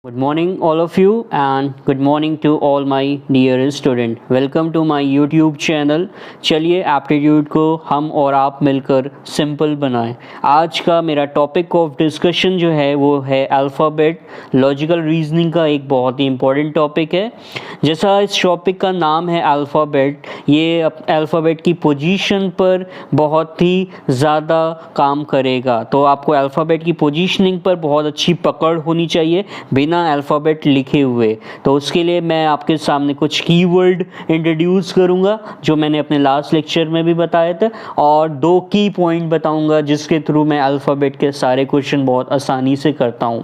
Good morning, all of you, and good morning to all my dear student. Welcome to my YouTube channel. चलिए aptitude को हम और आप मिलकर simple बनाएं। आज का मेरा टॉपिक ऑफ डिस्कशन जो है वो है अल्फ़ाबेट। लॉजिकल रीजनिंग का एक बहुत ही इम्पॉर्टेंट टॉपिक है। जैसा इस टॉपिक का नाम है अल्फ़ाबेट, ये अल्फ़ाबेट की पोजीशन पर बहुत ही ज़्यादा काम करेगा। तो आपको अल्फ़ाबेट की पोजीशनिंग पर बहुत अच्छी पकड़ होनी चाहिए बिना अल्फ़ाबेट लिखे हुए। तो उसके लिए मैं आपके सामने कुछ कीवर्ड इंट्रोड्यूस करूंगा जो मैंने अपने लास्ट लेक्चर में भी बताए थे, और 2 की पॉइंट बताऊंगा जिसके थ्रू मैं अल्फ़ाबेट के सारे क्वेश्चन बहुत आसानी से करता हूं।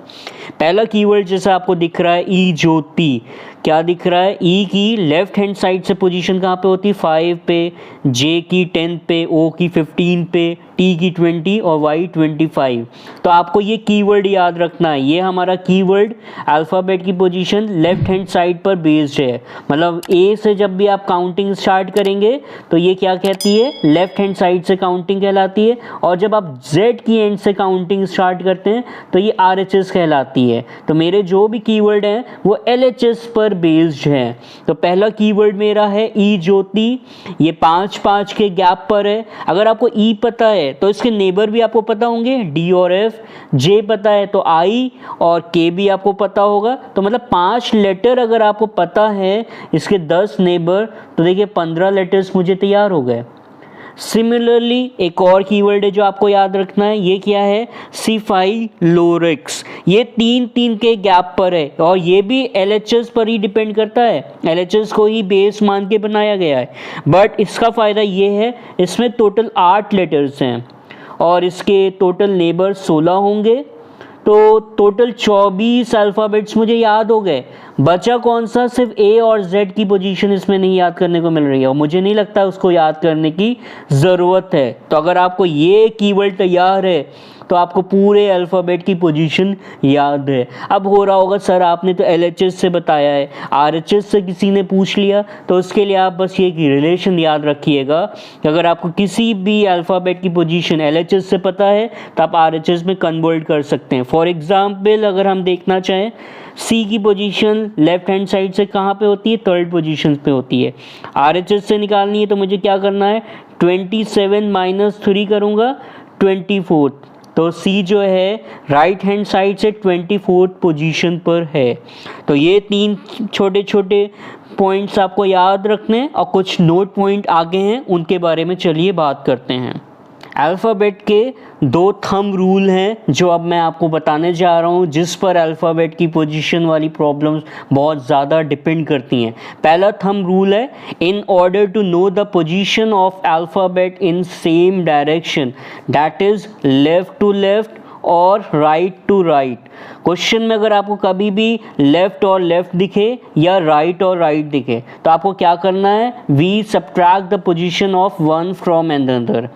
पहला कीवर्ड जैसा आपको दिख रहा है ई ज्योति। क्या दिख रहा है? ई की लेफ्ट हैंड साइड से पोजीशन कहाँ पे होती है? 5 पे, जे की 10 पे, ओ की 15 पे, टी की 20 और वाई 25। तो आपको ये कीवर्ड याद रखना है। ये हमारा कीवर्ड अल्फ़ाबेट की पोजीशन लेफ्ट हैंड साइड पर बेस्ड है। मतलब ए से जब भी आप काउंटिंग स्टार्ट करेंगे तो ये क्या कहती है? लेफ्ट हैंड साइड से काउंटिंग कहलाती है। और जब आप जेड की एंड से काउंटिंग स्टार्ट करते हैं तो ये आरएचएस कहलाती है। तो मेरे जो भी कीवर्ड हैं वो एलएचएस पर बेस्ड है। तो पहला कीवर्ड मेरा है ई ज्योति। ये 5-5 के गैप पर है। अगर आपको ई पता है तो इसके नेबर भी आपको पता होंगे, डी और एफ। जे पता है तो आई और के भी आपको पता होगा। तो मतलब 5 लेटर अगर आपको पता है, इसके 10 नेबर, तो देखिए 15 लेटर्स मुझे तैयार हो गए। सिमिलरली एक और कीवर्ड है जो आपको याद रखना है। ये क्या है? सिफाइलोरिक्स। ये 3-3 के गैप पर है और ये भी एलएचएस पर ही डिपेंड करता है। एलएचएस को ही बेस मान के बनाया गया है। बट इसका फ़ायदा ये है, इसमें टोटल 8 लेटर्स हैं और इसके टोटल नेबर 16 होंगे। तो टोटल 24 अल्फ़ाबेट्स मुझे याद हो गए। बचा कौन सा? सिर्फ ए और जेड की पोजीशन इसमें नहीं याद करने को मिल रही है और मुझे नहीं लगता उसको याद करने की ज़रूरत है। तो अगर आपको ये कीवर्ड तैयार है तो आपको पूरे अल्फ़ाबेट की पोजीशन याद है। अब हो रहा होगा सर आपने तो एलएचएस से बताया है, आरएचएस से किसी ने पूछ लिया, तो उसके लिए आप बस ये रिलेशन याद रखिएगा कि अगर आपको किसी भी अल्फ़ाबेट की पोजीशन एलएचएस से पता है तो आप आरएचएस में कन्वर्ट कर सकते हैं। फॉर एग्जाम्पल अगर हम देखना चाहें, सी की पोजीशन लेफ्ट हैंड साइड से कहाँ पे होती है? 3rd पोजीशन पे होती है। आरएचएस से निकालनी है तो मुझे क्या करना है? 27 - 3 करूँगा, 24। तो सी जो है राइट हैंड साइड से 24th पोजीशन पर है। तो ये 3 छोटे छोटे पॉइंट्स आपको याद रखने और कुछ नोट पॉइंट आगे हैं, उनके बारे में चलिए बात करते हैं। अल्फ़ाबेट के 2 थंब रूल हैं जो अब मैं आपको बताने जा रहा हूँ, जिस पर अल्फ़ाबेट की पोजीशन वाली प्रॉब्लम्स बहुत ज़्यादा डिपेंड करती हैं। पहला थंब रूल है, in order to know the position of alphabet in same direction, that is left to left और राइट टू राइट। क्वेश्चन में अगर आपको कभी भी लेफ़्ट और लेफ़्ट दिखे या राइट और राइट दिखे तो आपको क्या करना है? We subtract the position of one from another.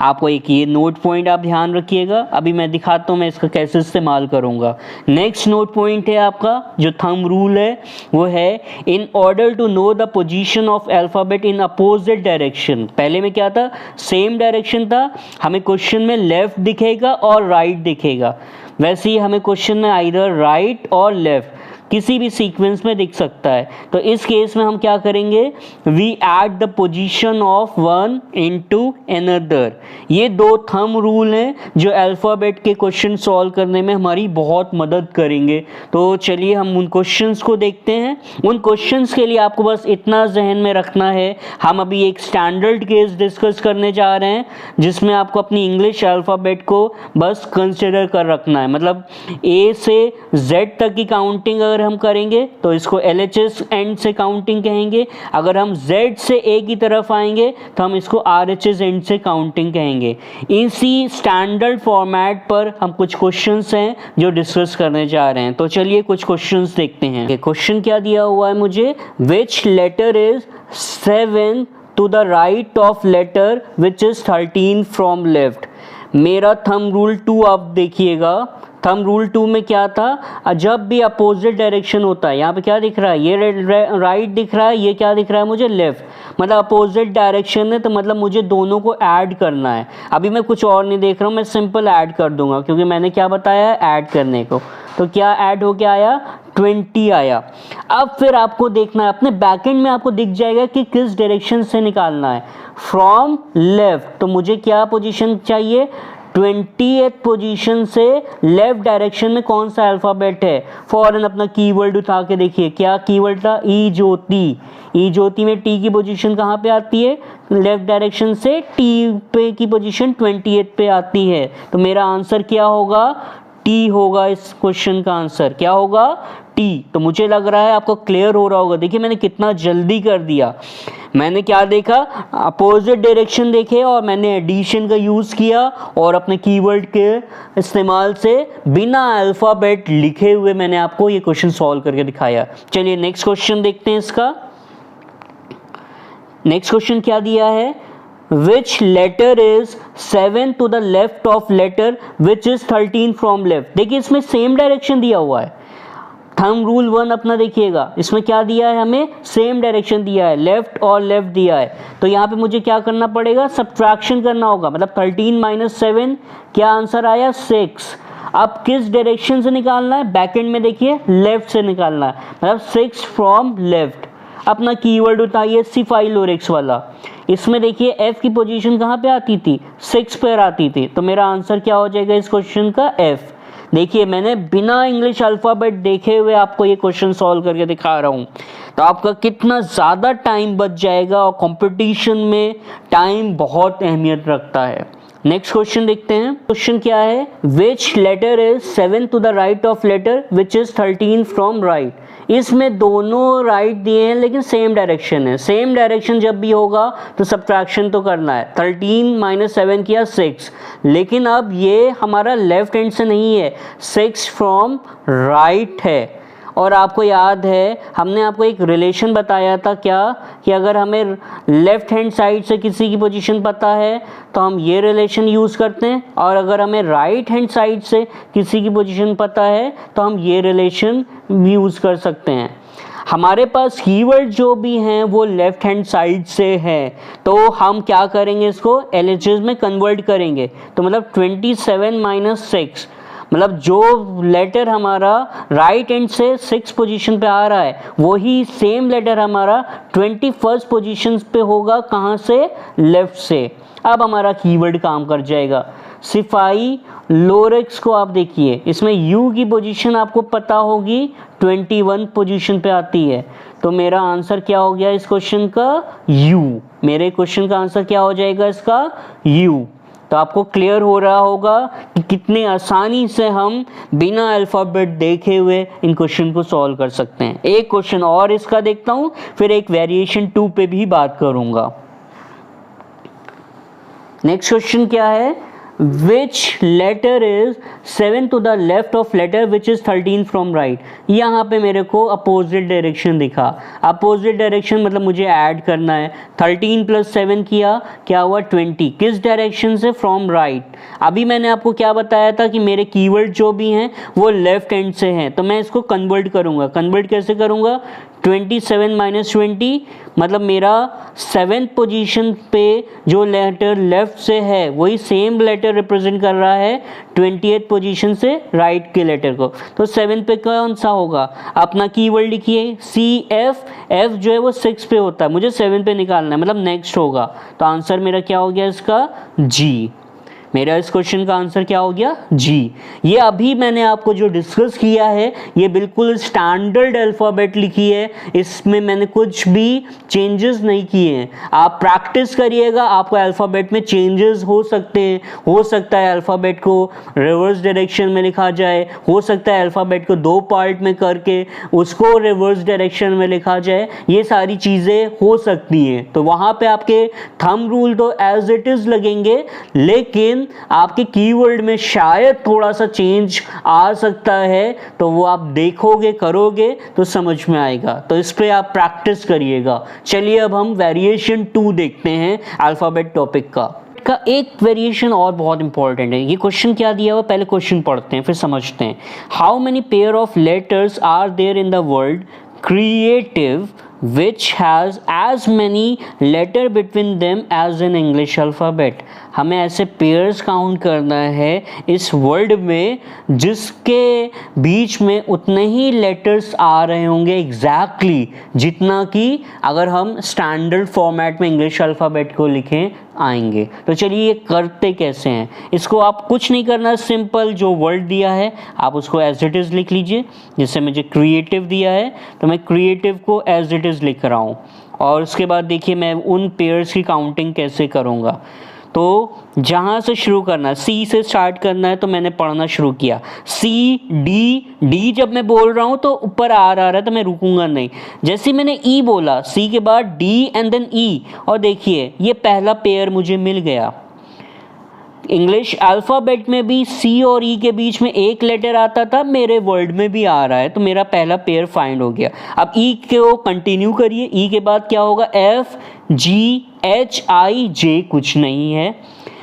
आपको एक ये नोट पॉइंट आप ध्यान रखिएगा। अभी मैं दिखाता हूँ मैं इसका कैसे इस्तेमाल करूँगा। नेक्स्ट नोट पॉइंट है आपका जो थंब रूल है वो है, in order to know the position of alphabet in opposite direction. पहले में क्या था? सेम डायरेक्शन था, हमें क्वेश्चन में लेफ़्ट दिखेगा और राइट दिखेगा। वैसे ही हमें क्वेश्चन में आइदर राइट और लेफ़्ट किसी भी सीक्वेंस में दिख सकता है। तो इस केस में हम क्या करेंगे? We add the position of one into another. ये 2 थंब रूल हैं जो अल्फ़ाबेट के क्वेश्चन सॉल्व करने में हमारी बहुत मदद करेंगे। तो चलिए हम उन क्वेश्चंस को देखते हैं। उन क्वेश्चंस के लिए आपको बस इतना जहन में रखना है, हम अभी एक स्टैंडर्ड केस डिस्कस करने जा रहे हैं जिसमें आपको अपनी इंग्लिश अल्फ़ाबेट को बस कंसिडर कर रखना है। मतलब ए से जेड तक की काउंटिंग अगर हम करेंगे तो इसको एलएचएस एंड से काउंटिंग कहेंगे। अगर हम जेड से ए की तरफ आएंगे तो हम इसको आरएचएस एंड से काउंटिंग कहेंगे। इसी स्टैंडर्ड फॉर्मेट पर हम कुछ क्वेश्चंस हैं जो डिस्कस करने जा रहे हैं। तो चलिए कुछ क्वेश्चंस देखते हैं। क्वेश्चन क्या दिया हुआ है मुझे? Which letter is 7 to the right of letter which is 13 from left. मेरा थंब रूल 2 आप देखिएगा। थंब रूल 2 में क्या था? जब भी अपोजिट डायरेक्शन होता है, यहाँ पे क्या दिख रहा है? ये राइट दिख रहा है, ये क्या दिख रहा है मुझे? लेफ़्ट। मतलब अपोजिट डायरेक्शन है तो मतलब मुझे दोनों को ऐड करना है। अभी मैं कुछ और नहीं देख रहा हूँ, मैं सिंपल ऐड कर दूंगा क्योंकि मैंने क्या बताया है? ऐड करने को। तो क्या ऐड हो गया आया 20 आया। अब फिर आपको देखना है अपने बैकएंड में, आपको दिख जाएगा कि किस डायरेक्शन से निकालना है, फ्रॉम लेफ्ट। तो मुझे क्या पोजीशन चाहिए, 20th पोजीशन से लेफ्ट डायरेक्शन में कौन सा अल्फ़ाबेट है। फौरन अपना कीवर्ड उठा के देखिए, क्या कीवर्ड था, ई ज्योति। ई ज्योति में टी की पोजीशन कहाँ पे आती है, लेफ्ट डायरेक्शन से टी पे की पोजीशन 20th पे आती है। तो मेरा आंसर क्या होगा, टी होगा। इस क्वेश्चन का आंसर क्या होगा, टी। तो मुझे लग रहा है आपको क्लियर हो रहा होगा। देखिए मैंने कितना जल्दी कर दिया। मैंने क्या देखा, अपोजिट डायरेक्शन देखे और मैंने एडिशन का यूज़ किया और अपने कीवर्ड के इस्तेमाल से बिना अल्फ़ाबेट लिखे हुए मैंने आपको ये क्वेश्चन सॉल्व करके दिखाया। चलिए नेक्स्ट क्वेश्चन देखते हैं इसका। नेक्स्ट क्वेश्चन क्या दिया है, which letter is 7 to the left of letter which is 13 from left। देखिए इसमें सेम डायरेक्शन दिया हुआ है, थंब रूल 1 अपना देखिएगा, इसमें क्या दिया है, हमें सेम डायरेक्शन दिया है, लेफ्ट और लेफ्ट दिया है। तो यहाँ पे मुझे क्या करना पड़ेगा, सब्ट्रैक्शन करना होगा, मतलब 13 माइनस 7 क्या आंसर आया 6। अब किस डायरेक्शन से निकालना है, बैकएंड में देखिए लेफ्ट से निकालना है, मतलब 6 फ्रॉम लेफ्ट। अपना कीवर्ड उठाइए सिफाइलोरेक्स वाला, इसमें देखिए f की पोजीशन कहाँ पे आती थी, 6 पर आती थी। तो मेरा आंसर क्या हो जाएगा इस क्वेश्चन का, f। देखिए मैंने बिना इंग्लिश अल्फ़ाबेट देखे हुए आपको ये क्वेश्चन सॉल्व करके दिखा रहा हूँ, तो आपका कितना ज़्यादा टाइम बच जाएगा। और कंपटीशन में टाइम बहुत अहमियत रखता है। नेक्स्ट क्वेश्चन देखते हैं। क्वेश्चन क्या है, which letter is 7 to the right of letter which is 13 from right. इसमें दोनों राइट दिए हैं लेकिन सेम डायरेक्शन है। सेम डायरेक्शन जब भी होगा तो सब्ट्रैक्शन तो करना है। 13 माइनस 7 किया 6, लेकिन अब ये हमारा लेफ्ट हैंड से नहीं है, 6 फ्रॉम राइट है। और आपको याद है हमने आपको एक रिलेशन बताया था क्या, कि अगर हमें लेफ़्ट हैंड साइड से किसी की पोजीशन पता है तो हम ये रिलेशन यूज़ करते हैं, और अगर हमें राइट हैंड साइड से किसी की पोजीशन पता है तो हम ये रिलेशन यूज़ कर सकते हैं। हमारे पास कीवर्ड जो भी हैं वो लेफ़्ट हैंड साइड से है, तो हम क्या करेंगे, इसको LHS में कन्वर्ट करेंगे। तो मतलब 27 माइनस 6, मतलब जो लेटर हमारा राइट हैंड से 6 पोजीशन पे आ रहा है वही सेम लेटर हमारा 21st पोजीशन पे होगा, कहाँ से, लेफ्ट से। अब हमारा कीवर्ड काम कर जाएगा। सिफाई लोरेक्स को आप देखिए, इसमें यू की पोजीशन आपको पता होगी 21 पोजीशन पे आती है। तो मेरा आंसर क्या हो गया इस क्वेश्चन का, यू। मेरे क्वेश्चन का आंसर क्या हो जाएगा इसका, यू। तो आपको क्लियर हो रहा होगा कि कितने आसानी से हम बिना अल्फ़ाबेट देखे हुए इन क्वेश्चन को सॉल्व कर सकते हैं। एक क्वेश्चन और इसका देखता हूँ, फिर एक वेरिएशन 2 पे भी बात करूँगा। नेक्स्ट क्वेश्चन क्या है, which letter is 7 to the left of letter which is 13 from right। यहाँ पे मेरे को अपोजिट डायरेक्शन दिखा। अपोजिट डायरेक्शन मतलब मुझे ऐड करना है, 13 प्लस 7 किया, क्या हुआ 20। किस डायरेक्शन से, फ्रॉम राइट। अभी मैंने आपको क्या बताया था कि मेरे कीवर्ड जो भी हैं वो लेफ्ट हैंड से हैं, तो मैं इसको कन्वर्ट करूँगा। कन्वर्ट कैसे करूँगा, 27 माइनस 20, मतलब मेरा 7th पोजीशन पे जो लेटर लेफ्ट से है वही सेम लेटर रिप्रेजेंट कर रहा है 20th पोजीशन से राइट के लेटर को। तो 7 पे कौन सा होगा, अपना कीवर्ड लिखिए CF। F जो है वो 6 पे होता है, मुझे 7 पे निकालना है, मतलब नेक्स्ट होगा। तो आंसर मेरा क्या हो गया इसका, जी। मेरा इस क्वेश्चन का आंसर क्या हो गया, जी। ये अभी मैंने आपको जो डिस्कस किया है ये बिल्कुल स्टैंडर्ड अल्फ़ाबेट लिखी है, इसमें मैंने कुछ भी चेंजेस नहीं किए हैं। आप प्रैक्टिस करिएगा, आपको अल्फ़ाबेट में चेंजेस हो सकते हैं। हो सकता है अल्फ़ाबेट को रिवर्स डायरेक्शन में लिखा जाए, हो सकता है अल्फ़ाबेट को 2 पार्ट में करके उसको रिवर्स डायरेक्शन में लिखा जाए, ये सारी चीज़ें हो सकती हैं। तो वहाँ पे आपके थंब रूल तो एज इट इज़ लगेंगे, लेकिन आपके कीवर्ड में शायद थोड़ा सा चेंज आ सकता है, तो वो आप देखोगे, करोगे तो समझ में आएगा। तो इस पे आप प्रैक्टिस करिएगा। चलिए अब हम वेरिएशन 2 देखते हैं अल्फ़ाबेट टॉपिक का एक वेरिएशन और बहुत इंपॉर्टेंट है। ये क्वेश्चन क्या दिया हुआ, पहले क्वेश्चन पढ़ते हैं फिर समझते हैं। How many pair of letters are there in the word creative which has as many letter between them as in English alphabet। हमें ऐसे पेयर्स काउंट करना है इस वर्ड में जिसके बीच में उतने ही लेटर्स आ रहे होंगे एग्जैक्टली जितना कि अगर हम स्टैंडर्ड फॉर्मेट में इंग्लिश अल्फ़ाबेट को लिखें आएंगे। तो चलिए ये करते कैसे हैं। इसको आप कुछ नहीं करना, सिंपल जो वर्ड दिया है आप उसको एज इट इज़ लिख लीजिए। जैसे मुझे क्रिएटिव दिया है तो मैं क्रिएटिव को एज इट इज़ लिख रहा हूँ, और उसके बाद देखिए मैं उन पेयर्स की काउंटिंग कैसे करूँगा। तो जहाँ से शुरू करना है, सी से स्टार्ट करना है, तो मैंने पढ़ना शुरू किया सी डी जब मैं बोल रहा हूँ तो ऊपर आ रहा है तो मैं रुकूंगा नहीं। जैसे ही मैंने ई बोला, सी के बाद डी एंड देन ई, और देखिए ये पहला पेयर मुझे मिल गया। इंग्लिश अल्फ़ाबेट में भी सी और ई के बीच में एक लेटर आता था, मेरे वर्ड में भी आ रहा है, तो मेरा पहला पेयर फाइंड हो गया। अब ई को कंटिन्यू करिए, ई के बाद क्या होगा, एफ जी एच आई जे कुछ नहीं है।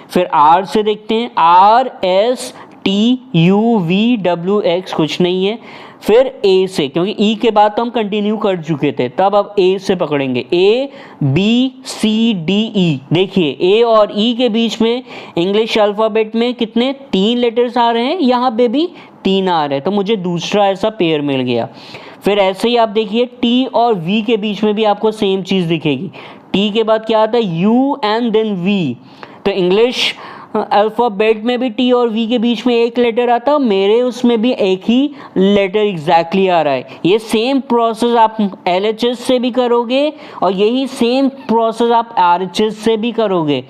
फिर आर से देखते हैं, R S T U V W x कुछ नहीं है। फिर ए से, क्योंकि ई के बाद तो हम कंटिन्यू कर चुके थे, तब अब ए से पकड़ेंगे, A B C D E. देखिए ए और ई के बीच में इंग्लिश अल्फ़ाबेट में कितने 3 लेटर्स आ रहे हैं, यहाँ पे भी 3 आ रहे हैं, तो मुझे दूसरा ऐसा पेयर मिल गया। फिर ऐसे ही आप देखिए टी और वी के बीच में भी आपको सेम चीज़ दिखेगी। टी के बाद क्या आता है, यू एंड देन वी। तो इंग्लिश अल्फ़ाबेट में भी टी और वी के बीच में एक लेटर आता है, मेरे उसमें भी एक ही लेटर एग्जैक्टली आ रहा है। ये सेम प्रोसेस आप LHS से भी करोगे और यही सेम प्रोसेस आप RHS से भी करोगे।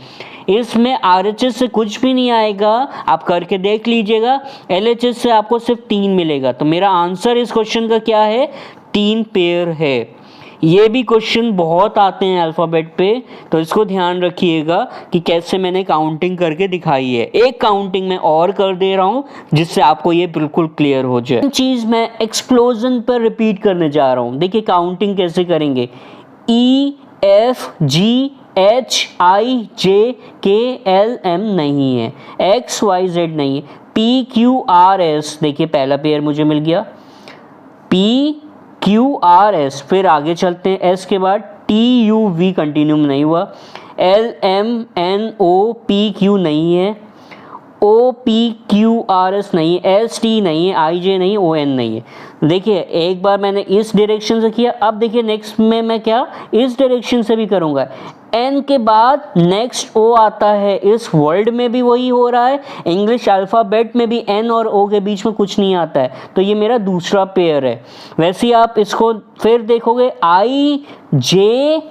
इसमें RHS से कुछ भी नहीं आएगा, आप करके देख लीजिएगा। LHS से आपको सिर्फ 3 मिलेगा। तो मेरा आंसर इस क्वेश्चन का क्या है, 3 पेयर है। ये भी क्वेश्चन बहुत आते हैं अल्फ़ाबेट पे, तो इसको ध्यान रखिएगा कि कैसे मैंने काउंटिंग करके दिखाई है। एक काउंटिंग मैं और कर दे रहा हूँ जिससे आपको ये बिल्कुल क्लियर हो जाए। चीज़ मैं एक्सप्लोजन पर रिपीट करने जा रहा हूँ। देखिए काउंटिंग कैसे करेंगे, E F G H I जे के एल एम नहीं है, एक्स वाई जेड नहीं है, पी क्यू आर एस। देखिए पहला पेयर मुझे मिल गया, पी क्यू आर एस। फिर आगे चलते हैं, एस के बाद टी यू वी कंटिन्यू नहीं हुआ, L M N O P Q नहीं है, O P Q R S नहीं है, एस टी नहीं है, आई जे नहीं, ओ एन नहीं है। देखिए एक बार मैंने इस डायरेक्शन से किया, अब देखिए नेक्स्ट में मैं क्या इस डायरेक्शन से भी करूँगा। एन के बाद नेक्स्ट ओ आता है, इस वर्ड में भी वही हो रहा है, इंग्लिश अल्फ़ाबेट में भी एन और ओ के बीच में कुछ नहीं आता है, तो ये मेरा दूसरा पेयर है। वैसे ही आप इसको फिर देखोगे, आई जे,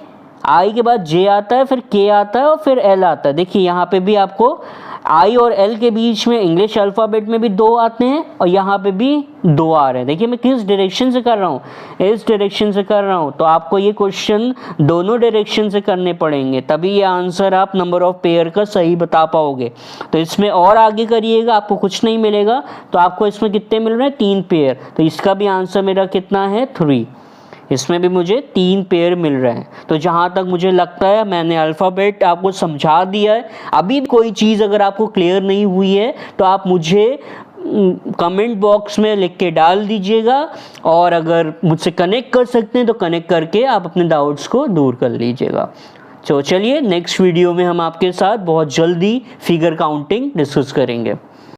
आई के बाद जे आता है, फिर के आता है और फिर एल आता है। देखिए यहाँ पे भी आपको आई और एल के बीच में इंग्लिश अल्फ़ाबेट में भी 2 आते हैं और यहाँ पे भी 2 आ रहे हैं। देखिए मैं किस डायरेक्शन से कर रहा हूँ, इस डायरेक्शन से कर रहा हूँ। तो आपको ये क्वेश्चन दोनों डायरेक्शन से करने पड़ेंगे, तभी ये आंसर आप नंबर ऑफ पेयर का सही बता पाओगे। तो इसमें और आगे करिएगा आपको कुछ नहीं मिलेगा, तो आपको इसमें कितने मिल रहे हैं, 3 पेयर। तो इसका भी आंसर मेरा कितना है, 3। इसमें भी मुझे 3 पेयर मिल रहे हैं। तो जहाँ तक मुझे लगता है मैंने अल्फ़ाबेट आपको समझा दिया है। अभी कोई चीज़ अगर आपको क्लियर नहीं हुई है तो आप मुझे कमेंट बॉक्स में लिख के डाल दीजिएगा, और अगर मुझसे कनेक्ट कर सकते हैं तो कनेक्ट करके आप अपने डाउट्स को दूर कर लीजिएगा। तो चलिए नेक्स्ट वीडियो में हम आपके साथ बहुत जल्दी फिगर काउंटिंग डिस्कस करेंगे।